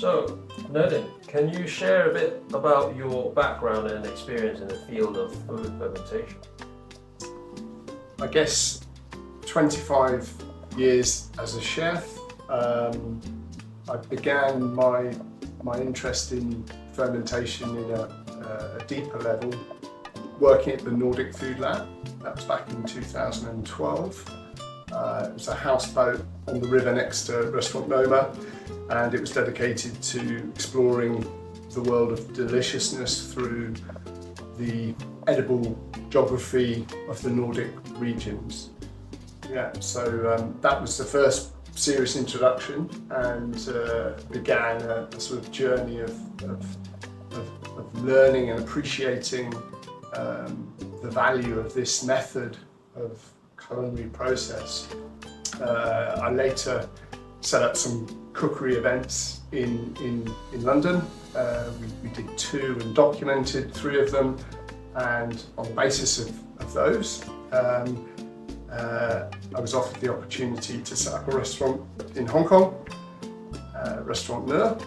So, Nolan, can you share a bit about your background and experience in the field of food fermentation? I guess 25 years as a chef. I began my interest in fermentation in a deeper level working at the Nordic Food Lab. That was back in 2012. It was a houseboat on the river next to Restaurant Noma, and it was dedicated to exploring the world of deliciousness through the edible geography of the Nordic regions. Yeah, so that was the first serious introduction, and began a sort of journey of learning and appreciating the value of this method of culinary process. I later set up some cookery events in London. We did 2 and documented 3 of them, and on the basis of those, I was offered the opportunity to set up a restaurant in Hong Kong, Restaurant Ne.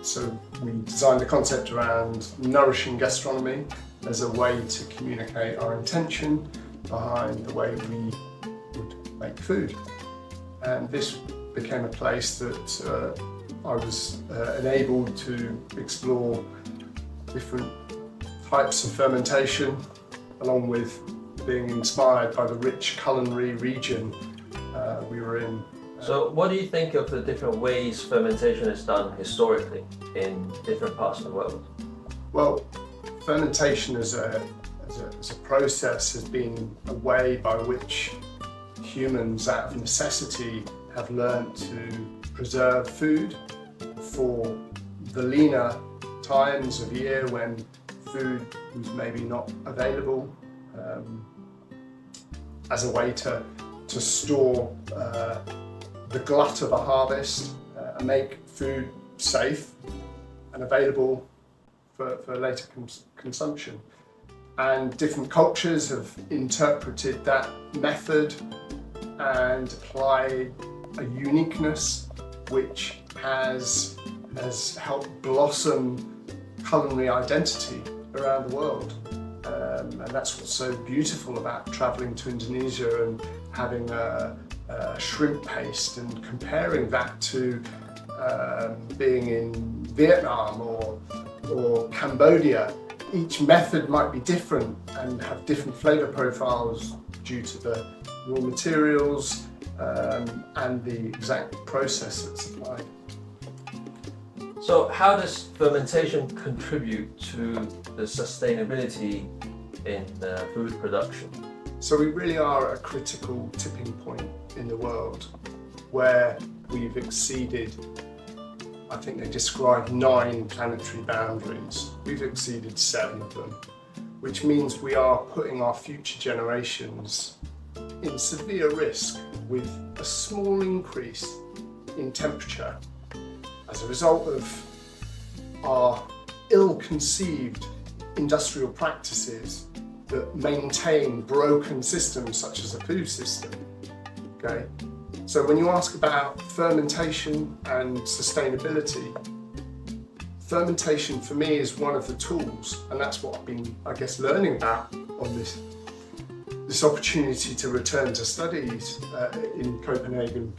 So we designed the concept around nourishing gastronomy as a way to communicate our intention behind the way we would make food. And this became a place that I was enabled to explore different types of fermentation, along with being inspired by the rich culinary region we were in. So what do you think of the different ways fermentation is done historically in different parts of the world? Well, fermentation as a process has been a way by which humans, out of necessity, have learned to preserve food for the leaner times of year when food was maybe not available, as a way to store the glut of a harvest and make food safe and available for later consumption. And different cultures have interpreted that method and applied a uniqueness which has helped blossom culinary identity around the world. And that's what's so beautiful about travelling to Indonesia and having a shrimp paste and comparing that to being in Vietnam or Cambodia. Each method might be different and have different flavour profiles due to the raw materials and the exact process that's applied. So how does fermentation contribute to the sustainability in food production? So we really are a critical tipping point in the world where we've exceeded, I think they describe 9 planetary boundaries. We've exceeded 7 of them, which means we are putting our future generations in severe risk with a small increase in temperature as a result of our ill-conceived industrial practices that maintain broken systems such as the food system. Okay? So when you ask about fermentation and sustainability, fermentation for me is one of the tools, and that's what I've been, I guess, learning about on this opportunity to return to studies in Copenhagen.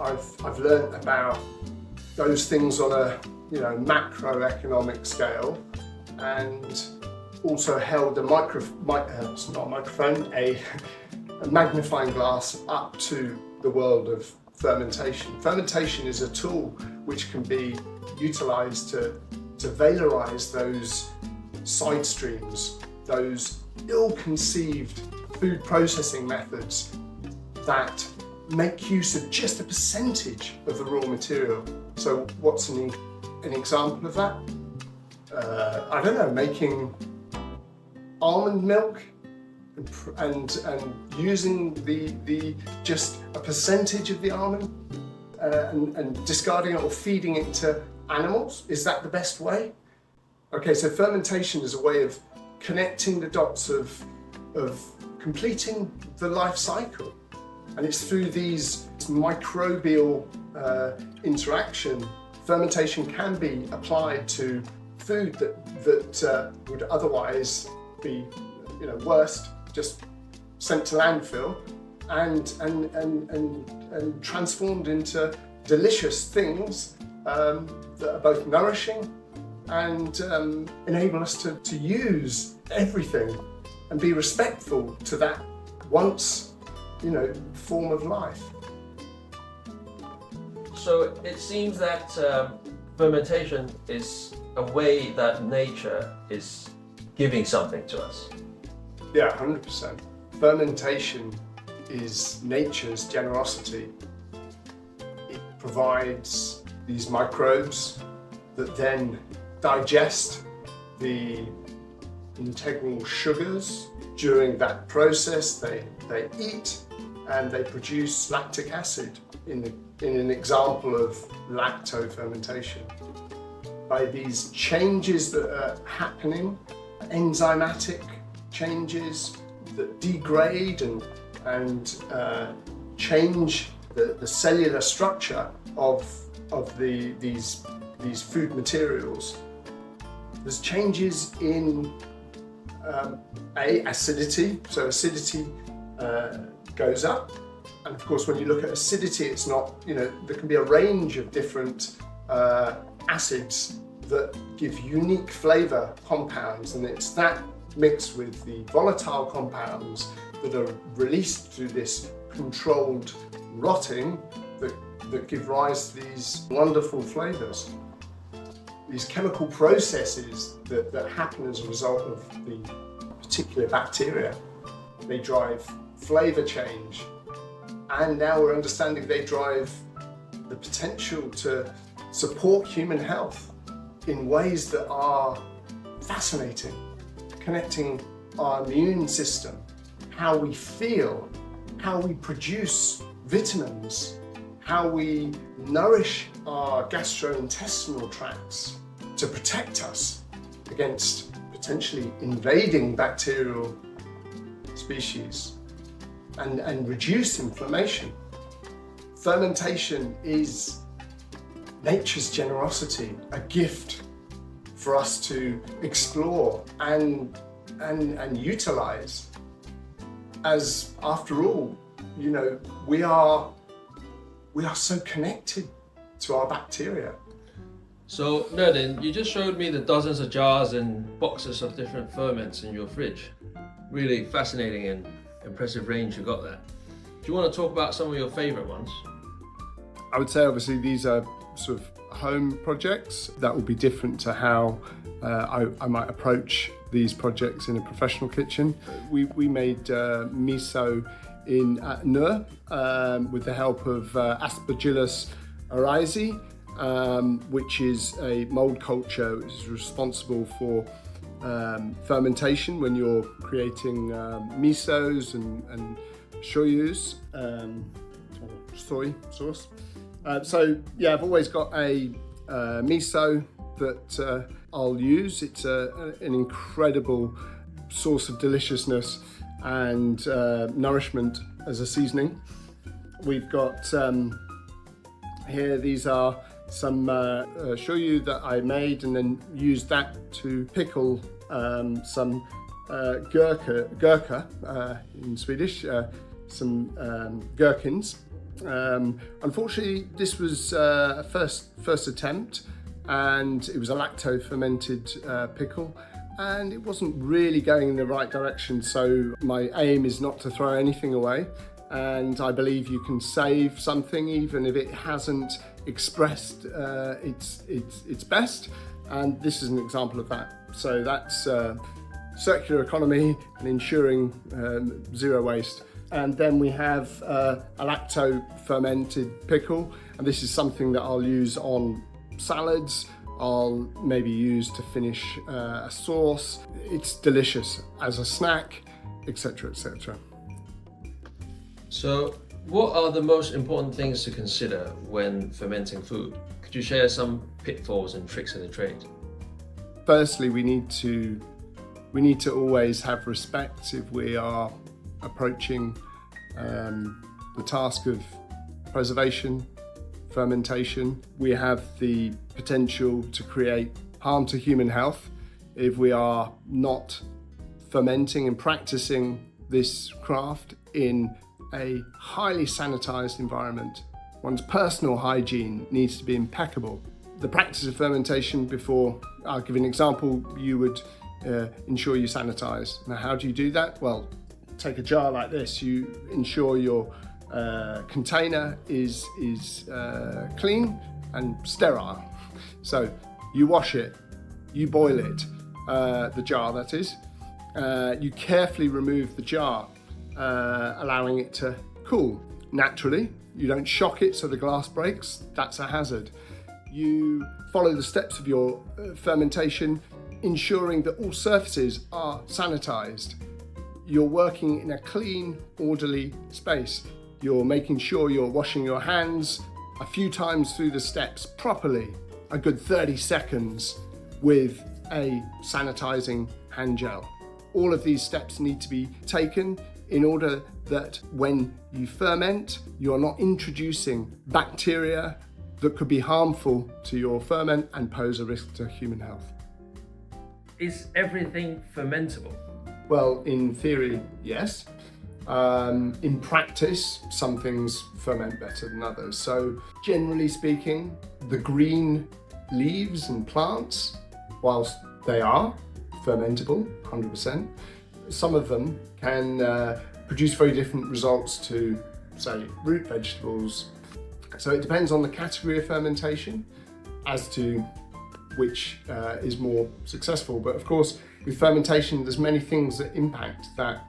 I've learned about those things on a macroeconomic scale, and also held a magnifying glass up to the world of fermentation. Fermentation is a tool which can be utilised to valorize those side streams, those ill-conceived food processing methods that make use of just a percentage of the raw material. So what's an example of that? I don't know, making almond milk and using the just a percentage of the almond and discarding it or feeding it to animals. Is that the best way? Okay, so fermentation is a way of connecting the dots of completing the life cycle. And it's through these its microbial interaction, fermentation can be applied to food that would otherwise be, worst, just sent to landfill, and transformed into delicious things that are both nourishing and enable us to use everything and be respectful to that once, form of life. So it seems that fermentation is a way that nature is giving something to us. Yeah, 100%. Fermentation is nature's generosity. It provides these microbes that then digest the integral sugars. During that process, they eat and they produce lactic acid in an example of lactofermentation. By these changes that are happening, enzymatic changes that degrade and change the cellular structure of these food materials. There's changes in acidity, so acidity goes up, and of course when you look at acidity, it's not, there can be a range of different acids that give unique flavour compounds, and it's that mixed with the volatile compounds that are released through this controlled rotting that give rise to these wonderful flavours. These chemical processes that happen as a result of the particular bacteria, they drive flavour change, and now we're understanding they drive the potential to support human health in ways that are fascinating, connecting our immune system, how we feel, how we produce vitamins, how we nourish our gastrointestinal tracts to protect us against potentially invading bacterial species and reduce inflammation. Fermentation is nature's generosity, a gift for us to explore and utilize, as after all, we are so connected to our bacteria. So Nerdin, you just showed me the dozens of jars and boxes of different ferments in your fridge. Really fascinating and impressive range you got there. Do you want to talk about some of your favourite ones? I would say obviously these are sort of home projects that will be different to how I might approach these projects in a professional kitchen. We made miso at Nur with the help of Aspergillus oryzae, which is a mold culture which is responsible for fermentation when you're creating misos and shoyus, soy sauce. So yeah, I've always got a miso that I'll use. It's an incredible source of deliciousness and nourishment as a seasoning. We've got here, these are some shoyu that I made and then used that to pickle some gurka in Swedish, some gherkins. Unfortunately, this was a first attempt, and it was a lacto-fermented pickle, and it wasn't really going in the right direction. So my aim is not to throw anything away, and I believe you can save something even if it hasn't expressed its best, and this is an example of that. So that's circular economy and ensuring zero waste. And then we have a lacto-fermented pickle, and this is something that I'll use on salads. I'll maybe use to finish a sauce. It's delicious as a snack, etc., etc. So what are the most important things to consider when fermenting food? Could you share some pitfalls and tricks of the trade? Firstly, we need to always have respect if we are approaching the task of preservation, fermentation. We have the potential to create harm to human health if we are not fermenting and practicing this craft in a highly sanitized environment. One's personal hygiene needs to be impeccable. The practice of fermentation before, I'll give an example, you would ensure you sanitize. Now, how do you do that? Well, take a jar like this, you ensure your container is clean and sterile. So you wash it, you boil it, the jar that is. You carefully remove the jar, allowing it to cool naturally. You don't shock it so the glass breaks, that's a hazard. You follow the steps of your fermentation, ensuring that all surfaces are sanitized. You're working in a clean, orderly space. You're making sure you're washing your hands a few times through the steps properly, a good 30 seconds with a sanitizing hand gel. All of these steps need to be taken in order that when you ferment, you're not introducing bacteria that could be harmful to your ferment and pose a risk to human health. Is everything fermentable? Well, in theory, yes. In practice, some things ferment better than others. So generally speaking, the green leaves and plants, whilst they are fermentable, 100%, some of them can produce very different results to, say, root vegetables. So it depends on the category of fermentation as to which is more successful. But of course, with fermentation, there's many things that impact that.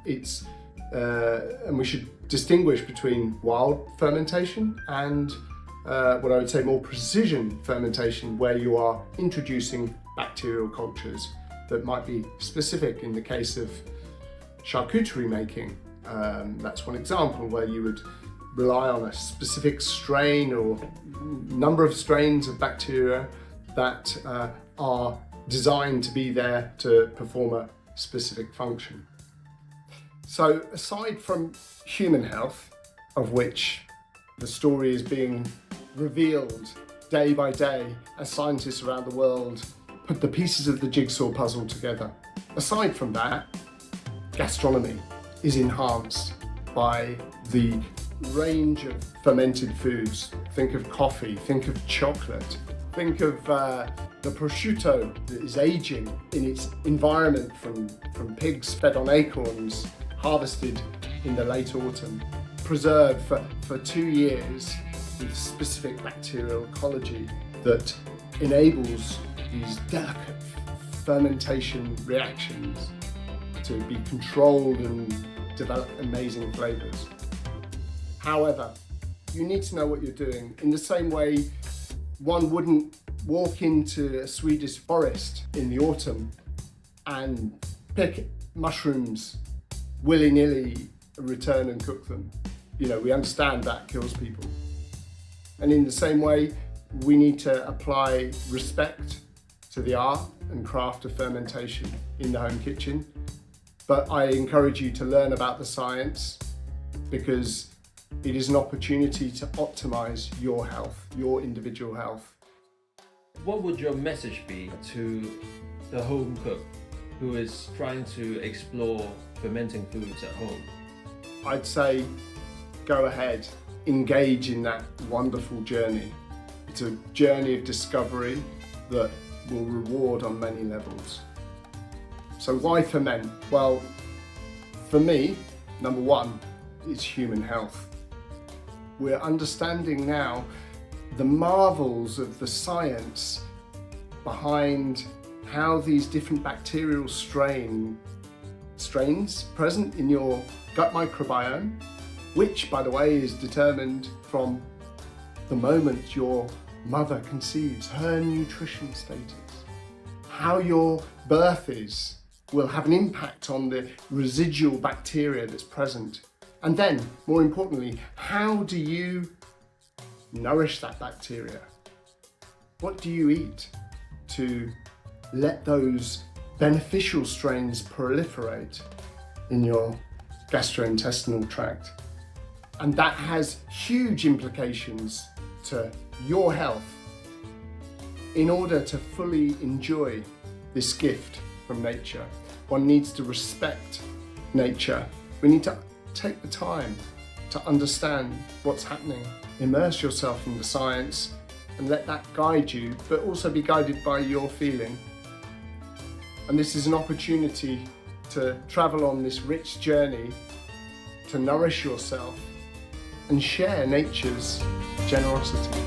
And we should distinguish between wild fermentation and what I would say more precision fermentation, where you are introducing bacterial cultures that might be specific. In the case of charcuterie making, that's one example where you would rely on a specific strain or number of strains of bacteria that are designed to be there to perform a specific function. So aside from human health, of which the story is being revealed day by day as scientists around the world put the pieces of the jigsaw puzzle together, aside from that, gastronomy is enhanced by the range of fermented foods. Think of coffee, think of chocolate, think of the prosciutto that is aging in its environment from pigs fed on acorns, harvested in the late autumn, preserved for 2 years with specific bacterial ecology that enables these delicate fermentation reactions to be controlled and develop amazing flavours. However, you need to know what you're doing. In the same way, one wouldn't walk into a Swedish forest in the autumn and pick mushrooms willy-nilly, return and cook them. You know, we understand that kills people. And in the same way, we need to apply respect to the art and craft of fermentation in the home kitchen. But I encourage you to learn about the science, because it is an opportunity to optimize your health, your individual health. What would your message be to the home cook who is trying to explore fermenting foods at home? I'd say go ahead, engage in that wonderful journey. It's a journey of discovery that will reward on many levels. So why ferment? Well, for me, number one, is human health. We're understanding now the marvels of the science behind how these different bacterial strains present in your gut microbiome, which, by the way, is determined from the moment your mother conceives, her nutrition status. How your birth is will have an impact on the residual bacteria that's present. And then, more importantly, how do you nourish that bacteria? What do you eat to let those beneficial strains proliferate in your gastrointestinal tract? And that has huge implications to your health. In order to fully enjoy this gift from nature, one needs to respect nature. We need to take the time to understand what's happening. Immerse yourself in the science and let that guide you, but also be guided by your feeling. And this is an opportunity to travel on this rich journey, to nourish yourself and share nature's generosity.